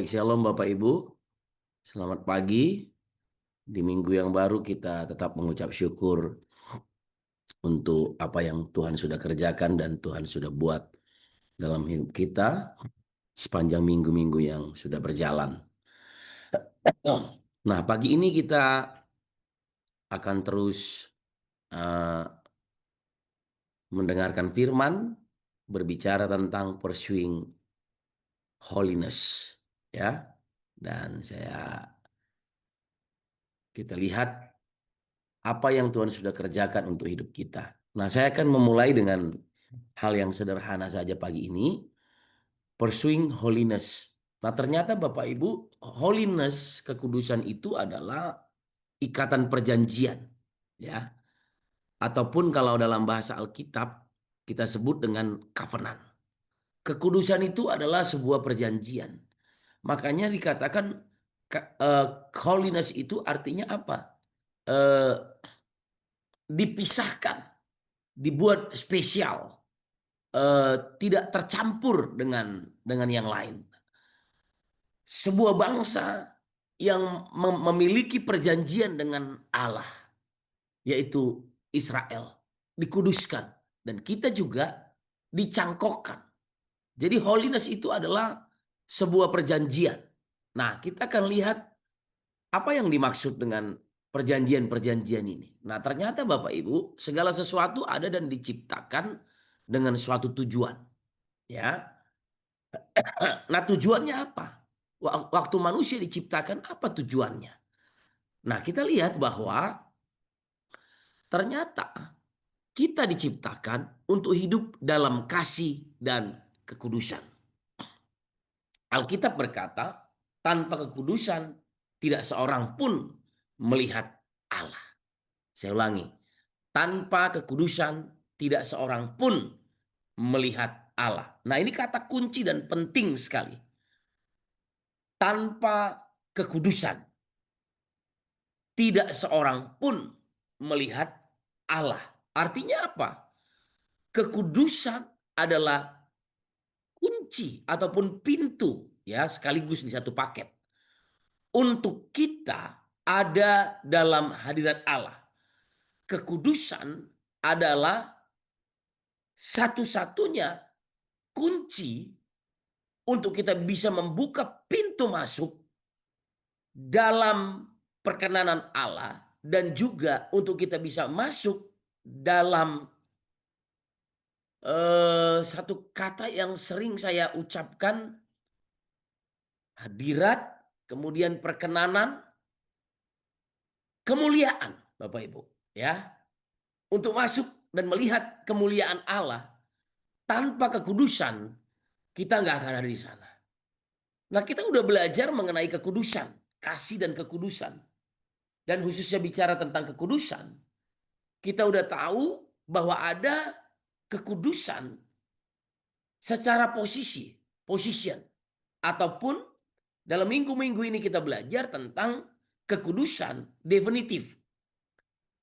Shalom Bapak Ibu, selamat pagi. Di minggu yang baru kita tetap mengucap syukur untuk apa yang Tuhan sudah kerjakan dan Tuhan sudah buat dalam hidup kita sepanjang minggu-minggu yang sudah berjalan. Nah, pagi ini kita akan terus uh, mendengarkan firman berbicara tentang pursuing holiness, ya. Dan kita lihat apa yang Tuhan sudah kerjakan untuk hidup kita. Nah, saya akan memulai dengan hal yang sederhana saja pagi ini, pursuing holiness. Nah, ternyata Bapak Ibu, holiness, kekudusan itu adalah ikatan perjanjian, ya. Ataupun kalau dalam bahasa Alkitab kita sebut dengan covenant. Kekudusan itu adalah sebuah perjanjian. Makanya dikatakan holiness itu artinya apa? Eh, Dipisahkan, dibuat spesial, tidak tercampur dengan yang lain. Sebuah bangsa yang memiliki perjanjian dengan Allah, yaitu Israel, dikuduskan, dan kita juga dicangkokkan. Jadi holiness itu adalah sebuah perjanjian. Nah, kita akan lihat apa yang dimaksud dengan perjanjian-perjanjian ini. Nah, ternyata Bapak Ibu, segala sesuatu ada dan diciptakan dengan suatu tujuan, ya. Nah, tujuannya apa? Waktu manusia diciptakan, apa tujuannya? Nah, kita lihat bahwa ternyata kita diciptakan untuk hidup dalam kasih dan kekudusan. Alkitab berkata, tanpa kekudusan tidak seorang pun melihat Allah. Saya ulangi, tanpa kekudusan tidak seorang pun melihat Allah. Nah, ini kata kunci dan penting sekali. Tanpa kekudusan tidak seorang pun melihat Allah. Artinya apa? Kekudusan adalah kunci ataupun pintu, ya, sekaligus di satu paket untuk kita ada dalam hadirat Allah. Kekudusan adalah satu-satunya kunci untuk kita bisa membuka pintu masuk dalam perkenanan Allah, dan juga untuk kita bisa masuk dalam satu kata yang sering saya ucapkan, hadirat, kemudian perkenanan, kemuliaan, Bapak Ibu, ya. Untuk masuk dan melihat kemuliaan Allah, tanpa kekudusan kita nggak akan ada di sana. Nah, kita udah belajar mengenai kekudusan, kasih dan kekudusan. Dan khususnya bicara tentang kekudusan, kita udah tahu bahwa ada kekudusan secara position. Ataupun dalam minggu-minggu ini kita belajar tentang kekudusan definitif.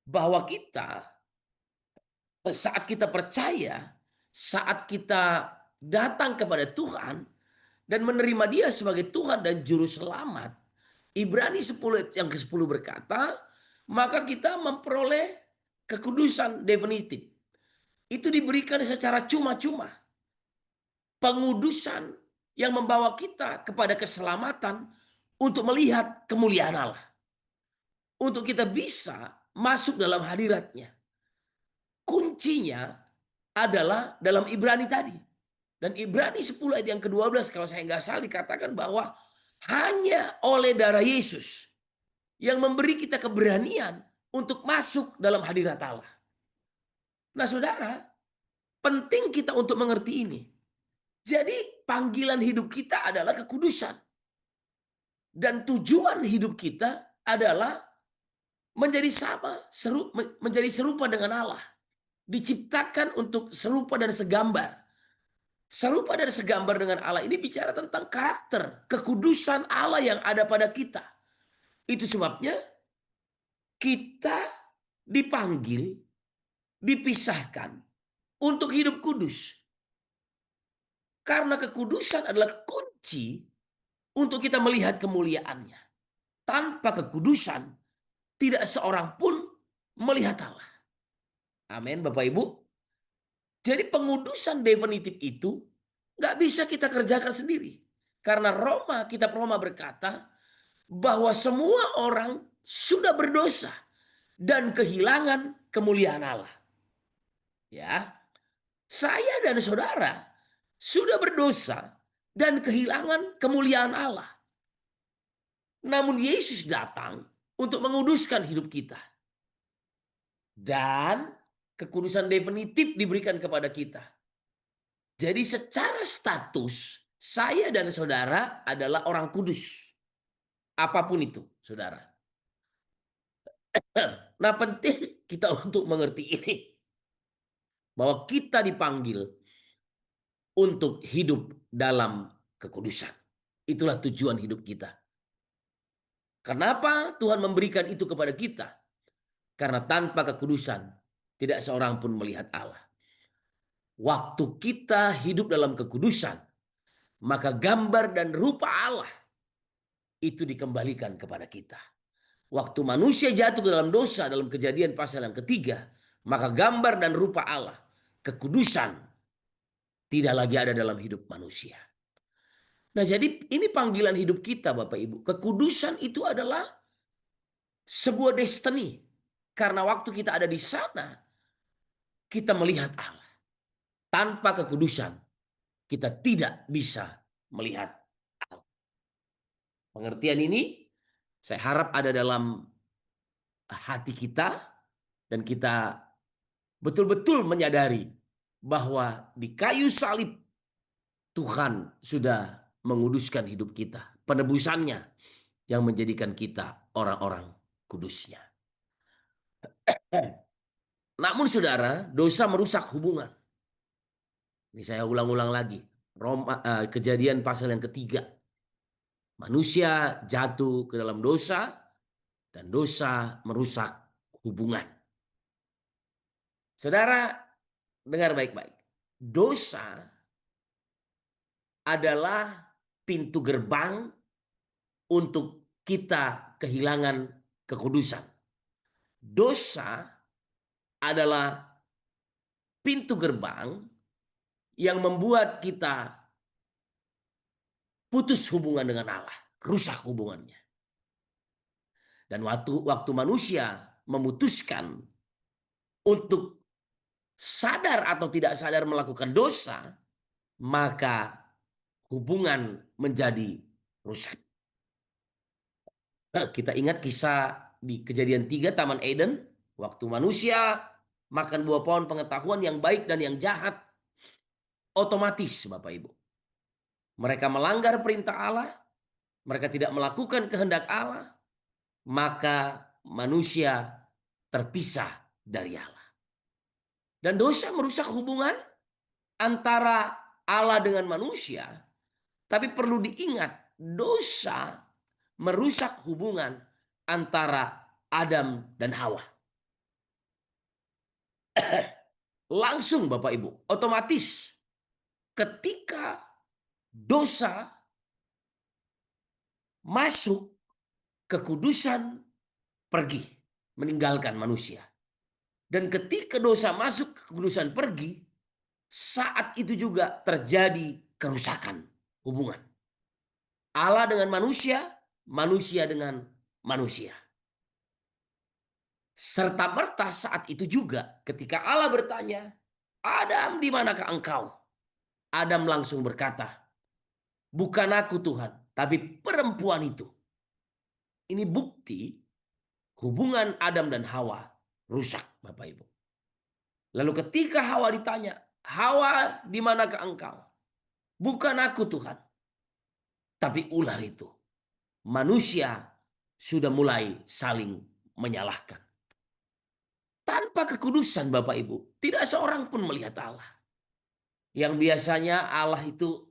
Bahwa kita saat kita percaya, saat kita datang kepada Tuhan dan menerima Dia sebagai Tuhan dan Juru Selamat, Ibrani 10 yang ke-10 berkata, maka kita memperoleh kekudusan definitif. Itu diberikan secara cuma-cuma. Pengudusan yang membawa kita kepada keselamatan untuk melihat kemuliaan Allah. Untuk kita bisa masuk dalam hadiratnya. Kuncinya adalah dalam Ibrani tadi. Dan Ibrani 10 ayat yang ke-12 kalau saya nggak salah dikatakan bahwa hanya oleh darah Yesus yang memberi kita keberanian untuk masuk dalam hadirat Allah. Nah, saudara, penting kita untuk mengerti ini. Jadi panggilan hidup kita adalah kekudusan. Dan tujuan hidup kita adalah menjadi menjadi serupa dengan Allah. Diciptakan untuk serupa dan segambar. Serupa dan segambar dengan Allah ini bicara tentang karakter, kekudusan Allah yang ada pada kita. Itu sebabnya kita dipanggil, dipisahkan untuk hidup kudus. Karena kekudusan adalah kunci untuk kita melihat kemuliaannya. Tanpa kekudusan, tidak seorang pun melihat Allah. Amin, Bapak Ibu. Jadi pengudusan definitif itu nggak bisa kita kerjakan sendiri. Karena kitab Roma berkata bahwa semua orang sudah berdosa dan kehilangan kemuliaan Allah. Ya, saya dan saudara sudah berdosa dan kehilangan kemuliaan Allah. Namun Yesus datang untuk menguduskan hidup kita. Dan kekudusan definitif diberikan kepada kita. Jadi secara status, saya dan saudara adalah orang kudus. Apapun itu, saudara. Nah, penting kita untuk mengerti ini. Bahwa kita dipanggil untuk hidup dalam kekudusan. Itulah tujuan hidup kita. Kenapa Tuhan memberikan itu kepada kita? Karena tanpa kekudusan, tidak seorang pun melihat Allah. Waktu kita hidup dalam kekudusan, maka gambar dan rupa Allah itu dikembalikan kepada kita. Waktu manusia jatuh ke dalam dosa dalam Kejadian pasal yang ketiga, maka gambar dan rupa Allah, kekudusan, tidak lagi ada dalam hidup manusia. Nah, jadi ini panggilan hidup kita, Bapak Ibu. Kekudusan itu adalah sebuah destiny. Karena waktu kita ada di sana, kita melihat Allah. Tanpa kekudusan, kita tidak bisa melihat Allah. Pengertian ini saya harap ada dalam hati kita dan kita betul-betul menyadari bahwa di kayu salib Tuhan sudah menguduskan hidup kita. Penebusannya yang menjadikan kita orang-orang kudusnya. Namun saudara, dosa merusak hubungan. Ini saya ulang-ulang lagi. Kejadian pasal yang ketiga. Manusia jatuh ke dalam dosa dan dosa merusak hubungan. Saudara, dengar baik-baik. Dosa adalah pintu gerbang untuk kita kehilangan kekudusan. Dosa adalah pintu gerbang yang membuat kita putus hubungan dengan Allah, rusak hubungannya. Dan waktu manusia memutuskan untuk sadar atau tidak sadar melakukan dosa, maka hubungan menjadi rusak. Kita ingat kisah di Kejadian 3 Taman Eden, waktu manusia makan buah pohon pengetahuan yang baik dan yang jahat, otomatis Bapak Ibu, mereka melanggar perintah Allah, mereka tidak melakukan kehendak Allah, maka manusia terpisah dari Allah. Dan dosa merusak hubungan antara Allah dengan manusia, tapi perlu diingat, dosa merusak hubungan antara Adam dan Hawa. Langsung Bapak Ibu, otomatis ketika dosa masuk, kekudusan pergi, meninggalkan manusia. Dan ketika dosa masuk, kekudusan pergi, saat itu juga terjadi kerusakan hubungan. Allah dengan manusia, manusia dengan manusia. Serta merta saat itu juga ketika Allah bertanya, Adam, di manakah engkau? Adam langsung berkata, bukan aku Tuhan, tapi perempuan itu. Ini bukti hubungan Adam dan Hawa rusak, Bapak Ibu. Lalu ketika Hawa ditanya, Hawa, di manakah engkau? Bukan aku Tuhan, tapi ular itu. Manusia sudah mulai saling menyalahkan. Tanpa kekudusan Bapak Ibu, tidak seorang pun melihat Allah. Yang biasanya Allah itu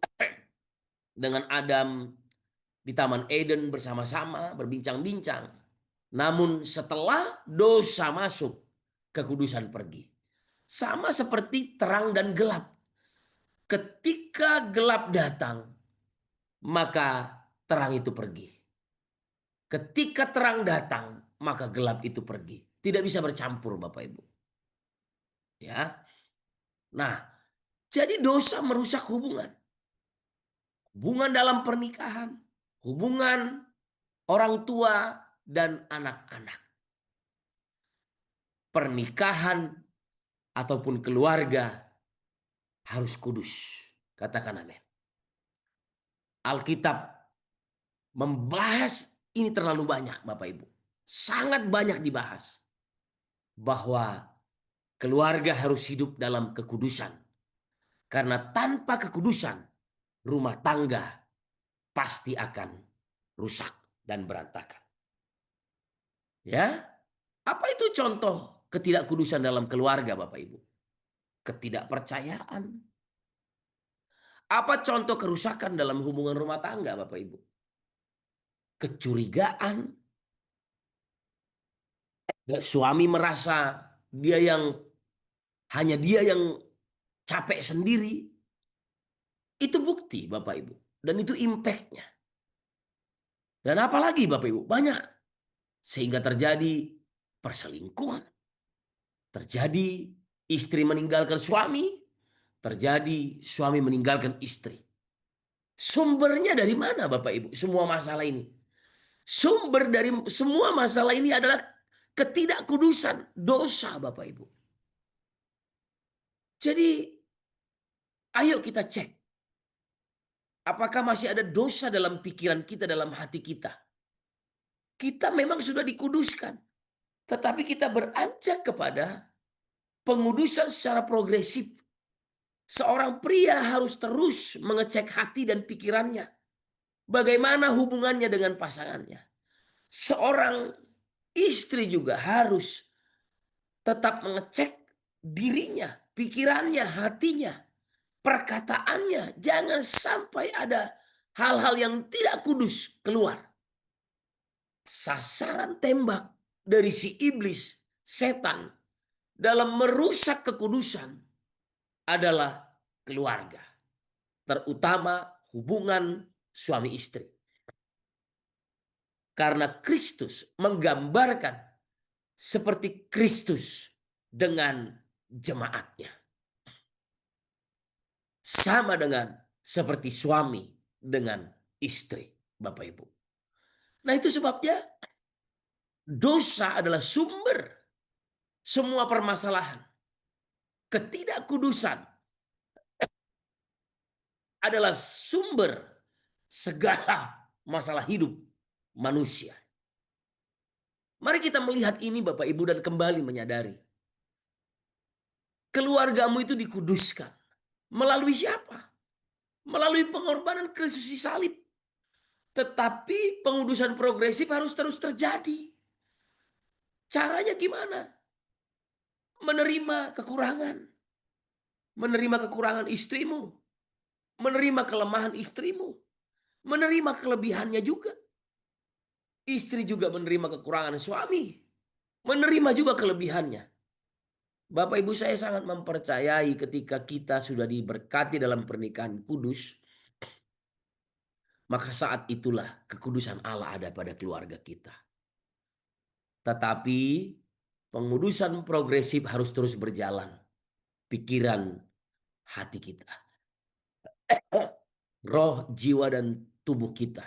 dengan Adam di Taman Eden bersama-sama berbincang-bincang. Namun setelah dosa masuk, kekudusan pergi. Sama seperti terang dan gelap. Ketika gelap datang, maka terang itu pergi. Ketika terang datang, maka gelap itu pergi. Tidak bisa bercampur, Bapak Ibu. Ya. Nah, jadi dosa merusak hubungan. Hubungan dalam pernikahan, hubungan orang tua dan anak-anak. Pernikahan ataupun keluarga harus kudus. Katakan amin. Alkitab membahas ini terlalu banyak, Bapak Ibu. Sangat banyak dibahas bahwa keluarga harus hidup dalam kekudusan. Karena tanpa kekudusan, rumah tangga pasti akan rusak dan berantakan. Ya, apa itu contoh ketidakkudusan dalam keluarga, Bapak Ibu? Ketidakpercayaan. Apa contoh kerusakan dalam hubungan rumah tangga, Bapak Ibu? Kecurigaan. Suami merasa dia yang hanya dia yang capek sendiri. Itu bukti, Bapak Ibu. Dan itu impactnya. Dan apalagi, Bapak Ibu, banyak. Sehingga terjadi perselingkuhan. Terjadi istri meninggalkan suami. Terjadi suami meninggalkan istri. Sumbernya dari mana, Bapak Ibu? Semua masalah ini. Sumber dari semua masalah ini adalah ketidakkudusan, dosa, Bapak Ibu. Jadi, ayo kita cek. Apakah masih ada dosa dalam pikiran kita, dalam hati kita? Kita memang sudah dikuduskan. Tetapi kita beranjak kepada pengudusan secara progresif. Seorang pria harus terus mengecek hati dan pikirannya. Bagaimana hubungannya dengan pasangannya. Seorang istri juga harus tetap mengecek dirinya, pikirannya, hatinya, perkataannya. Jangan sampai ada hal-hal yang tidak kudus keluar. Sasaran tembak dari si iblis, setan, dalam merusak kekudusan adalah keluarga. Terutama hubungan suami istri. Karena Kristus menggambarkan seperti Kristus dengan jemaatnya. Sama dengan seperti suami dengan istri, Bapak Ibu. Nah, itu sebabnya dosa adalah sumber semua permasalahan. Ketidakkudusan adalah sumber segala masalah hidup manusia. Mari kita melihat ini, Bapak Ibu, dan kembali menyadari. Keluargamu itu dikuduskan. Melalui siapa? Melalui pengorbanan Kristus di salib. Tetapi pengudusan progresif harus terus terjadi. Caranya gimana? Menerima kekurangan. Menerima kekurangan istrimu. Menerima kelemahan istrimu. Menerima kelebihannya juga. Istri juga menerima kekurangan suami. Menerima juga kelebihannya. Bapak Ibu, saya sangat mempercayai ketika kita sudah diberkati dalam pernikahan kudus, maka saat itulah kekudusan Allah ada pada keluarga kita. Tetapi pengudusan progresif harus terus berjalan. Pikiran, hati kita. Roh, jiwa, dan tubuh kita.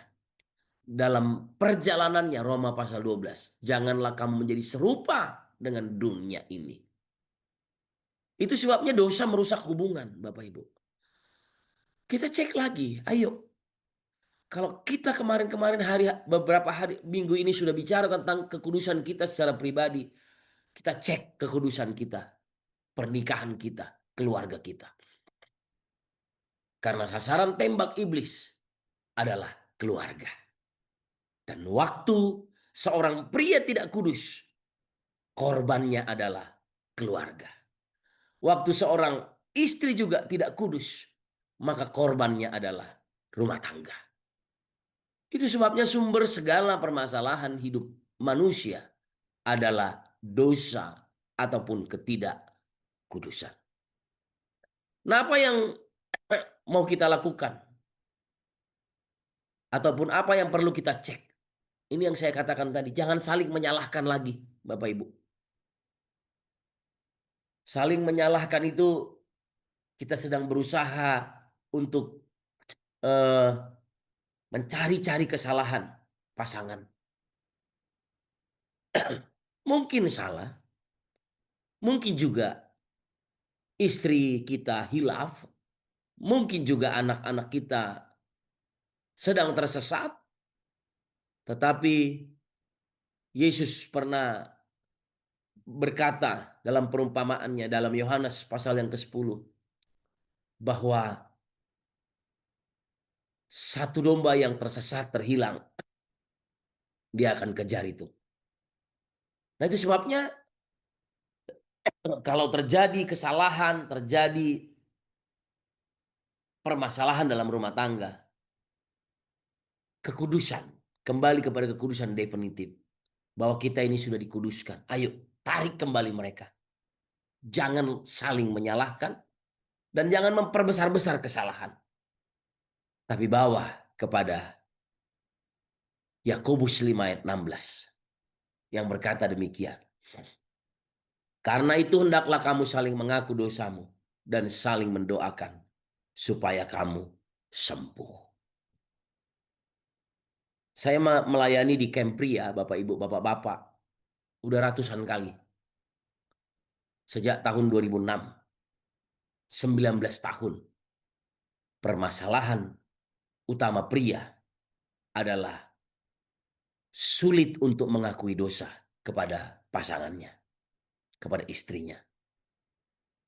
Dalam perjalanannya, Roma pasal 12. Janganlah kamu menjadi serupa dengan dunia ini. Itu sebabnya dosa merusak hubungan, Bapak Ibu. Kita cek lagi, ayo. Kalau kita kemarin-kemarin beberapa hari minggu ini sudah bicara tentang kekudusan kita secara pribadi, kita cek kekudusan kita, pernikahan kita, keluarga kita. Karena sasaran tembak iblis adalah keluarga. Dan waktu seorang pria tidak kudus, korbannya adalah keluarga. Waktu seorang istri juga tidak kudus, maka korbannya adalah rumah tangga. Itu sebabnya sumber segala permasalahan hidup manusia adalah dosa ataupun ketidakkudusan. Nah, apa yang mau kita lakukan? ataupun apa yang perlu kita cek. Ini yang saya katakan tadi, jangan saling menyalahkan lagi, Bapak Ibu. Saling menyalahkan itu kita sedang berusaha untuk eh, mencari-cari kesalahan pasangan. Mungkin salah, mungkin juga istri kita hilaf, mungkin juga anak-anak kita sedang tersesat, tetapi Yesus pernah berkata dalam perumpamaannya dalam Yohanes pasal yang ke-10 bahwa satu domba yang tersesat terhilang, dia akan kejar itu. Nah, itu sebabnya kalau terjadi kesalahan, terjadi permasalahan dalam rumah tangga, kekudusan, kembali kepada kekudusan definitif. Bahwa kita ini sudah dikuduskan. Ayo, tarik kembali mereka. Jangan saling menyalahkan dan jangan memperbesar-besar kesalahan. Tapi bawa kepada Yakobus 5 ayat 16 yang berkata demikian. Karena itu hendaklah kamu saling mengaku dosamu dan saling mendoakan supaya kamu sembuh. Saya melayani di camp pria, Bapak Ibu, Bapak-bapak, udah ratusan kali. Sejak tahun 2006, 19 tahun. Permasalahan utama pria adalah sulit untuk mengakui dosa kepada pasangannya, kepada istrinya.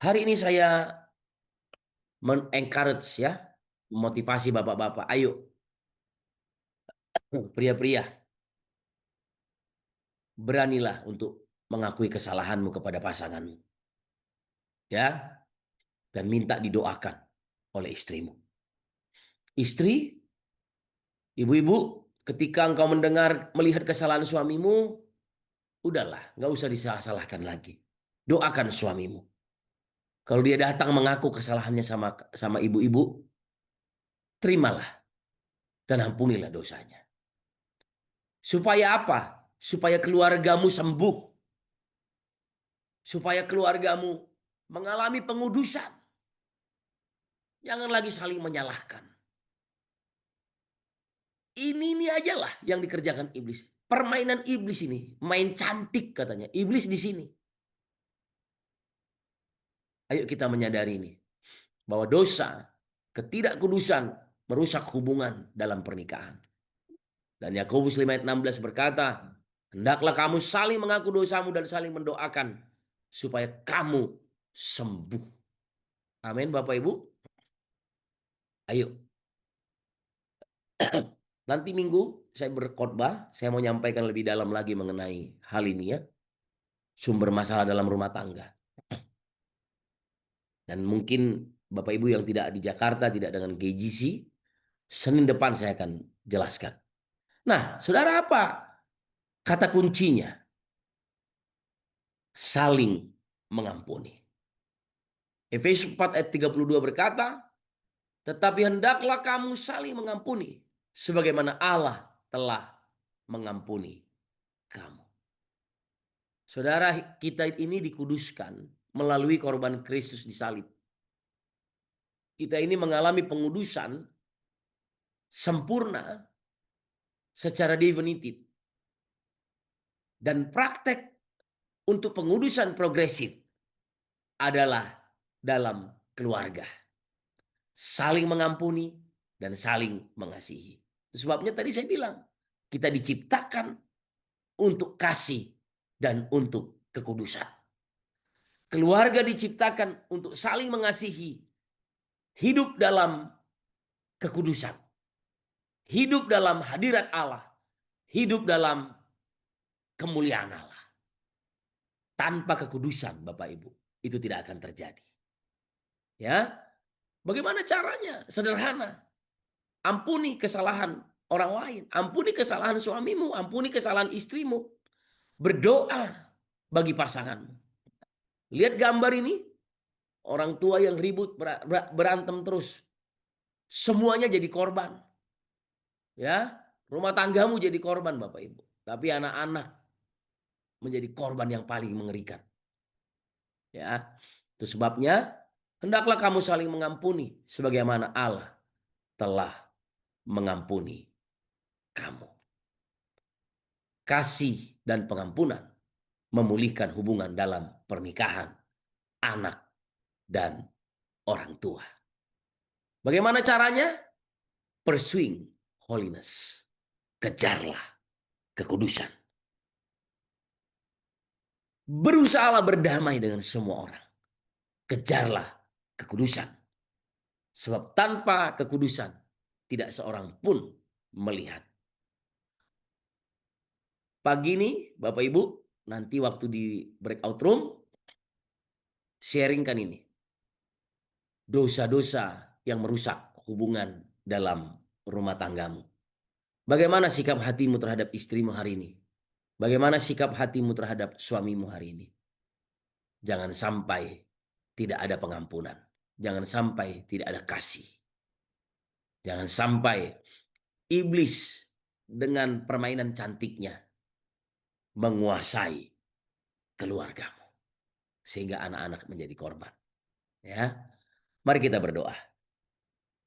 Hari ini saya men-encourage ya, motivasi bapak-bapak, ayo pria-pria, beranilah untuk mengakui kesalahanmu kepada pasanganmu. Ya, dan minta didoakan oleh istrimu. Istri, ibu-ibu, ketika engkau mendengar, melihat kesalahan suamimu, udahlah, nggak usah disalah-salahkan lagi. Doakan suamimu. Kalau dia datang mengaku kesalahannya sama sama ibu-ibu, terimalah dan ampunilah dosanya. Supaya apa? Supaya keluargamu sembuh. Supaya keluargamu mengalami pengudusan. Jangan lagi saling menyalahkan. Ini aja lah yang dikerjakan iblis. Permainan iblis ini, main cantik katanya. Iblis di sini. Ayo kita menyadari ini. Bahwa dosa, ketidakkudusan merusak hubungan dalam pernikahan. Dan Yakobus 5 ayat 16 berkata, hendaklah kamu saling mengaku dosamu dan saling mendoakan supaya kamu sembuh. Amin Bapak Ibu. Ayo. Nanti minggu saya berkhotbah, saya mau nyampaikan lebih dalam lagi mengenai hal ini ya. Sumber masalah dalam rumah tangga. Dan mungkin Bapak Ibu yang tidak di Jakarta, tidak dengan GGC, Senin depan saya akan jelaskan. Nah, saudara apa kata kuncinya? Saling mengampuni. Efesus 4 ayat 32 berkata, tetapi hendaklah kamu saling mengampuni, sebagaimana Allah telah mengampuni kamu. Saudara, kita ini dikuduskan melalui korban Kristus di salib. Kita ini mengalami pengudusan sempurna secara definitif. Dan praktek untuk pengudusan progresif adalah dalam keluarga. Saling mengampuni dan saling mengasihi. Sebabnya tadi saya bilang, kita diciptakan untuk kasih dan untuk kekudusan. Keluarga diciptakan untuk saling mengasihi, hidup dalam kekudusan, hidup dalam hadirat Allah, hidup dalam kemuliaan Allah. Tanpa kekudusan, Bapak Ibu, itu tidak akan terjadi. Ya, bagaimana caranya? Sederhana. Ampuni kesalahan orang lain, ampuni kesalahan suamimu, ampuni kesalahan istrimu. Berdoa bagi pasanganmu. Lihat gambar ini, orang tua yang ribut berantem terus. Semuanya jadi korban. Ya, rumah tanggamu jadi korban Bapak Ibu. Tapi anak-anak menjadi korban yang paling mengerikan. Ya, itu sebabnya hendaklah kamu saling mengampuni sebagaimana Allah telah mengampuni kamu. Kasih dan pengampunan memulihkan hubungan dalam pernikahan, anak, dan orang tua. Bagaimana caranya? Pursuing holiness. Kejarlah kekudusan. Berusahalah berdamai dengan semua orang. Kejarlah kekudusan. Sebab tanpa kekudusan, tidak seorang pun melihat. Pagi ini, Bapak Ibu, nanti waktu di breakout room, sharingkan ini. Dosa-dosa yang merusak hubungan dalam rumah tanggamu. Bagaimana sikap hatimu terhadap istrimu hari ini? Bagaimana sikap hatimu terhadap suamimu hari ini? Jangan sampai tidak ada pengampunan. Jangan sampai tidak ada kasih. Jangan sampai iblis dengan permainan cantiknya menguasai keluargamu. Sehingga anak-anak menjadi korban. Ya, mari kita berdoa.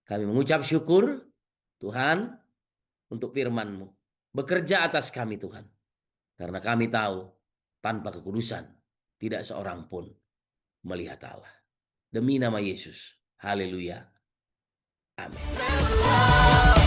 Kami mengucap syukur Tuhan untuk firman-Mu. Bekerja atas kami Tuhan. Karena kami tahu tanpa kekudusan tidak seorang pun melihat Allah. Demi nama Yesus. Haleluya. Amin.